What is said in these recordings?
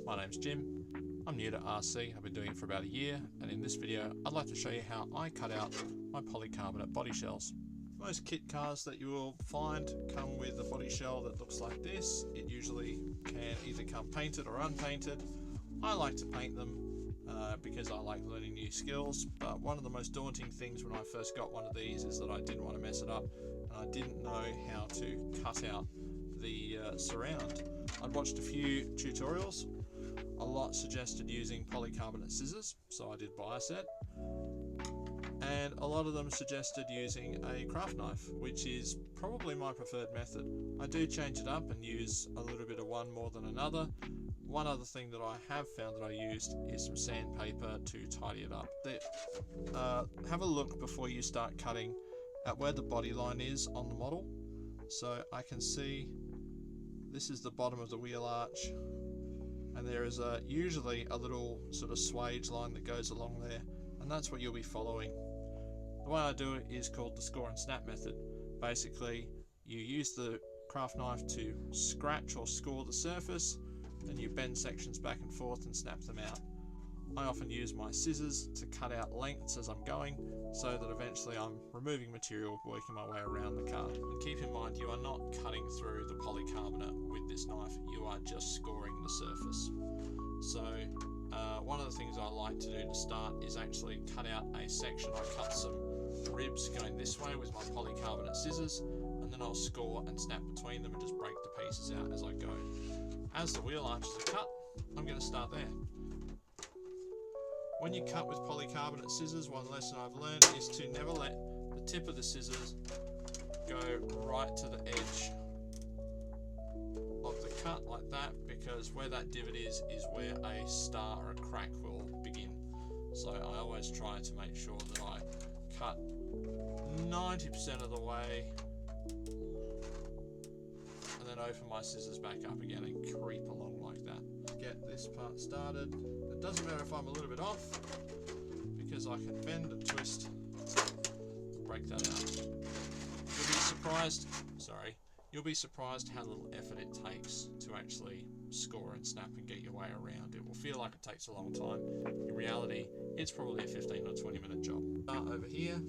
My name's Jim. I'm new to RC, I've been doing it for about a year, and in this video I'd like to show you how I cut out my polycarbonate body shells. Most kit cars that you will find come with a body shell that looks like this. It usually can either come painted or unpainted. I like to paint them because I like learning new skills, but one of the most daunting things when I first got one of these is that I didn't want to mess it up, and I didn't know how to cut out the surround. I'd watched a few tutorials. A lot suggested using polycarbonate scissors, so I did buy a set, and a lot of them suggested using a craft knife, which is probably my preferred method. I do change it up and use a little bit of one more than another. One other thing that I have found that I used is some sandpaper to tidy it up. Have a look before you start cutting at where the body line is on the model. So I can see this is the bottom of the wheel arch, and there is usually a little sort of swage line that goes along there, and that's what you'll be following. The way I do it is called the score and snap method. Basically, you use the craft knife to scratch or score the surface, and you bend sections back and forth and snap them out. I often use my scissors to cut out lengths as I'm going, so that eventually I'm removing material, working my way around the car. And keep in mind, you are not cutting through the polycarbonate with this knife, you are just scoring the surface. So one of the things I like to do to start is actually cut out a section. I cut some ribs going this way with my polycarbonate scissors, and then I'll score and snap between them and just break the pieces out as I go. As the wheel arches are cut, I'm going to start there. When you cut with polycarbonate scissors, one lesson I've learned is to never let the tip of the scissors go right to the edge of the cut like that, because where that divot is where a star or a crack will begin. So I always try to make sure that I cut 90% of the way, and then open my scissors back up again and creep along like that. Get this part started. It doesn't matter if I'm a little bit off, because I can bend and twist, break that out. You'll be surprised how little effort it takes to actually score and snap and get your way around. It will feel like it takes a long time. In reality, it's probably a 15 or 20 minute job. Over here,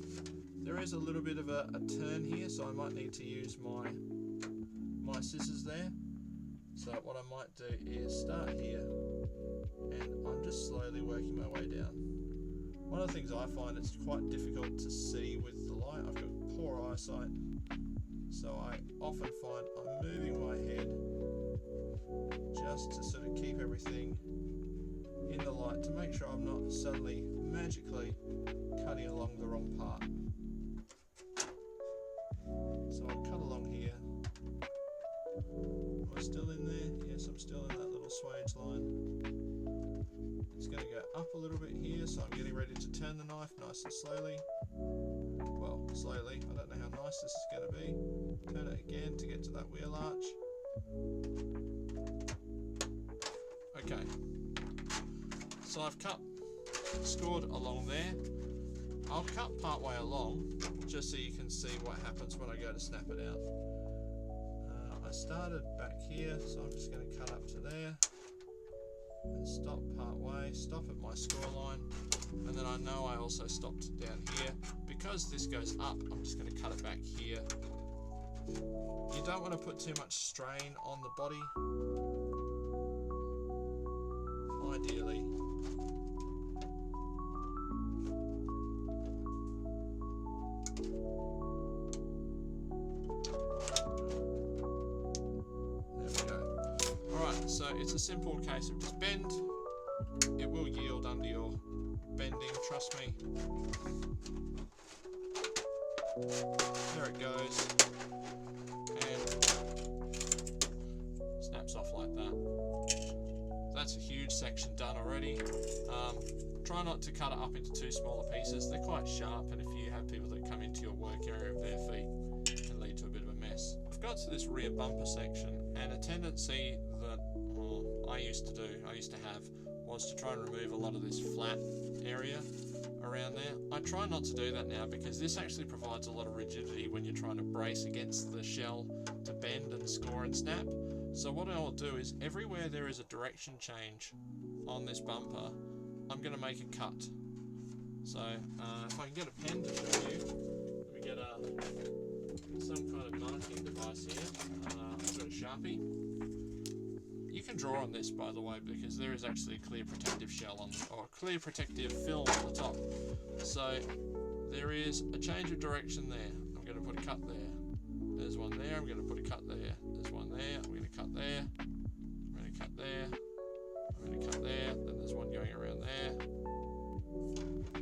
there is a little bit of a turn here, so I might need to use my scissors there. So what I might do is start here, and I'm just slowly working my way down. One of the things I find it's quite difficult to see with the light. I've got poor eyesight, so I often find I'm moving my head just to sort of keep everything in the light, to make sure I'm not suddenly magically cutting along the wrong part. So I'll cut along here. Am I still in there? Yes, I'm still in that little swage line. It's going to go up a little bit here, so I'm getting ready to turn the knife nice and slowly. Well, slowly, I don't know how nice this is going to be. Turn it again to get to that wheel arch. Okay, so I've scored along there. I'll cut part way along, just so you can see what happens when I go to snap it out. I started back here, so I'm just going to cut up to there and stop part way, stop at my score line, and then I know I also stopped down here. Because this goes up, I'm just going to cut it back here. You don't want to put too much strain on the body. Ideally, so it's a simple case of just bend. It will yield under your bending, trust me. There it goes, and snaps off like that. That's a huge section done already. Try not to cut it up into too smaller pieces. They're quite sharp, and if you have people that come into your work area of their feet, it can lead to a bit of a mess. I've got to this rear bumper section, and a tendency that I used to have, was to try and remove a lot of this flat area around there. I try not to do that now, because this actually provides a lot of rigidity when you're trying to brace against the shell to bend and score and snap. So what I'll do is everywhere there is a direction change on this bumper, I'm going to make a cut. So if I can get a pen to show you, let me get some kind of marking device here. I've got a Sharpie. You can draw on this, by the way, because there is actually a clear protective shell on, or a clear protective film on the top. So there is a change of direction there. I'm going to put a cut there. There's one there. I'm going to put a cut there. There's one there. I'm going to cut there. I'm going to cut there. I'm going to cut there. Then there's one going around there.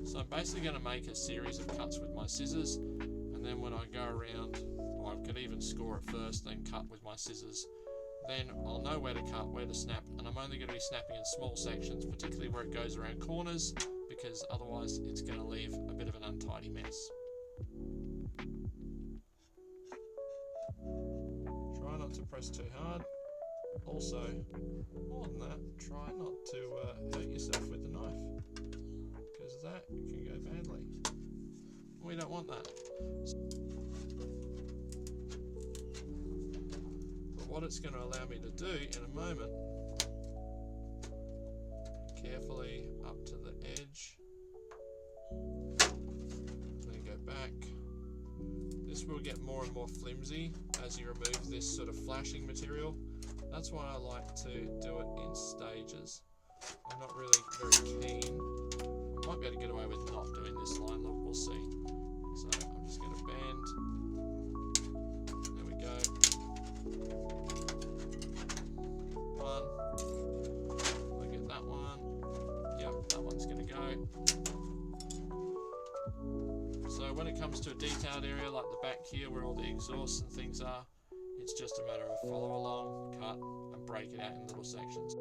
So I'm basically going to make a series of cuts with my scissors, and then when I go around, or I could even score it first, then cut with my scissors. Then I'll know where to cut, where to snap, and I'm only going to be snapping in small sections, particularly where it goes around corners, because otherwise it's going to leave a bit of an untidy mess. Try not to press too hard. Also, more than that, try not to hurt yourself with the knife, because that can go badly. We don't want that. But what it's going to allow me to do in a moment, carefully up to the edge, then go back. This will get more and more flimsy as you remove this sort of flashing material. That's why I like to do it in stages. I'm not really very keen. I might be able to get away with not doing this line, look, we'll see. So I'm just going to bend. There we go. One. I get that one. Yep, that one's going to go. So when it comes to a detailed area like the back here where all the exhausts and things are, it's just a matter of follow along, cut, and break it out in little sections.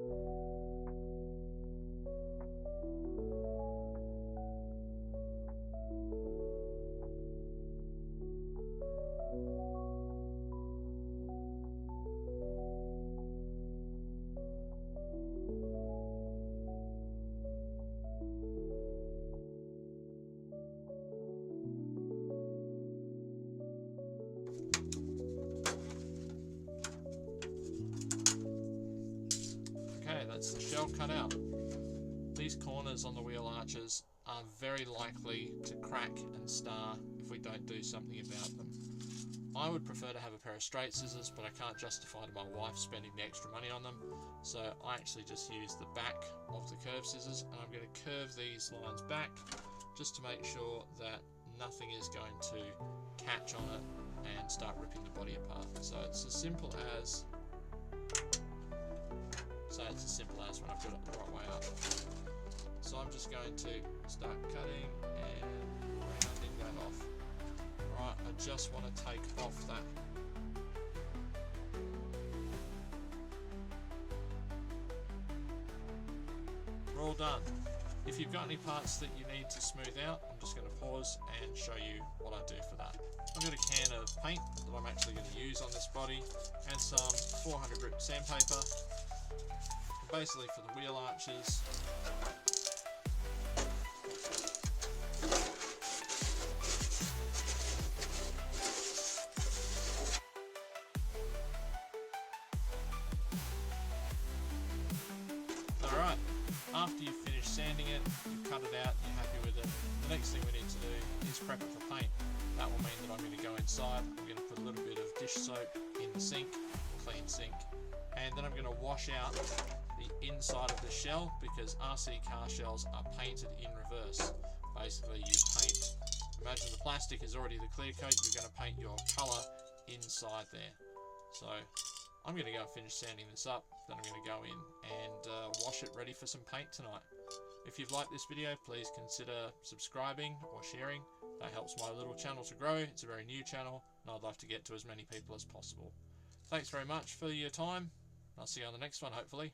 That's the shell cut out. These corners on the wheel arches are very likely to crack and star if we don't do something about them. I would prefer to have a pair of straight scissors, but I can't justify to my wife spending the extra money on them, so I actually just use the back of the curved scissors, and I'm going to curve these lines back just to make sure that nothing is going to catch on it and start ripping the body apart. So it's as simple as when I've got it the right way up. So I'm just going to start cutting and rounding that off. Right, I just want to take off that. We're all done. If you've got any parts that you need to smooth out, I'm just going to pause and show you what I do for that. I've got a can of paint that I'm actually going to use on this body and some 400 grit sandpaper, basically for the wheel arches. Alright, after you've finished sanding it, you've cut it out, you're happy with it, the next thing we need to do is prep it for paint. That will mean that I'm going to go inside, I'm going to put a little bit of dish soap in the sink, clean sink, and then I'm going to wash out the inside of the shell, because RC car shells are painted in reverse. Basically you paint, imagine the plastic is already the clear coat, you're going to paint your colour inside there. So I'm going to go and finish sanding this up, then I'm going to go in and wash it ready for some paint tonight. If you've liked this video, please consider subscribing or sharing. That helps my little channel to grow. It's a very new channel and I'd like to get to as many people as possible. Thanks very much for your time. I'll see you on the next one, hopefully.